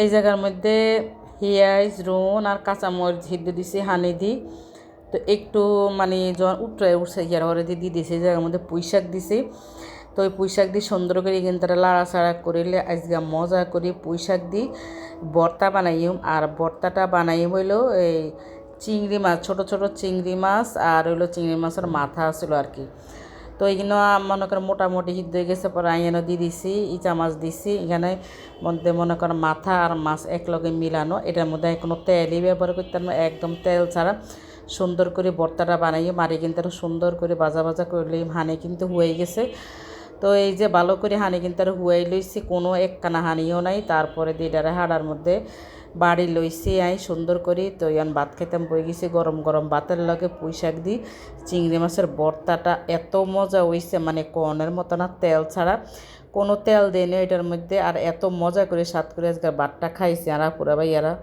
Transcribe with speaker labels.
Speaker 1: এই জায়গার মধ্যে পেঁয়াজ রুন আর কাঁচামরিচ সিদ্ধ দিছি হানি দি। তো একটু মানে যখন উঠছে ইয়ার ঘরে দিয়ে দিয়েছে এই জায়গার মধ্যে পুঁই শাক দিছি। তো ওই পুঁই শাক দিয়ে সুন্দর করে কিন্তু তারা লাড়াচাড়া করিলে আজকে মজা করে পুঁই শাক দিই ভর্তা বানাইম। আর ভর্তাটা বানাইম হইলো এই চিংড়ি মাছ, ছোট ছোট চিংড়ি মাছ আর হইলো চিংড়ি মাছের মাথা ছিল আর কি। তো এইগুলো মনে করেন মোটামুটি সিদ্ধ হয়ে গেছে, পরে আইনো দিয়ে দিছি, ইচা মাছ দিছি এখানে মধ্যে মনে করেন মাথা আর মাছ একলগে মিলানো। এটার মধ্যে কোনো তেলই ব্যবহার করতে না, একদম তেল ছাড়া সুন্দর করে ভর্তাটা বানাই মারি কিন্তু সুন্দর করে ভাজা ভাজা করলে হানি কিন্তু হয়ে গেছে। তো এই যে ভালো করে হানি কিন্তু হুয়াই লইছি, কোনো একখানা হানিও নাই। তারপরে দিটারে হাড়ার মধ্যে বাড়ি লইছি আই সুন্দর করে। তো ইয়ান ভাত খাইতাম বই গেছি, গরম গরম ভাতের লগে পুঁই শাক দিই চিংড়ি মাছের ভর্তাটা এত মজা হইছে মানে কনের মতো না, তেল ছাড়া কোনো তেল দেয়নি এটার মধ্যে। আর এত মজা করে স্বাদ করে আজকে ভাতটা খাইছি আর পুরা ভাইয়ারা।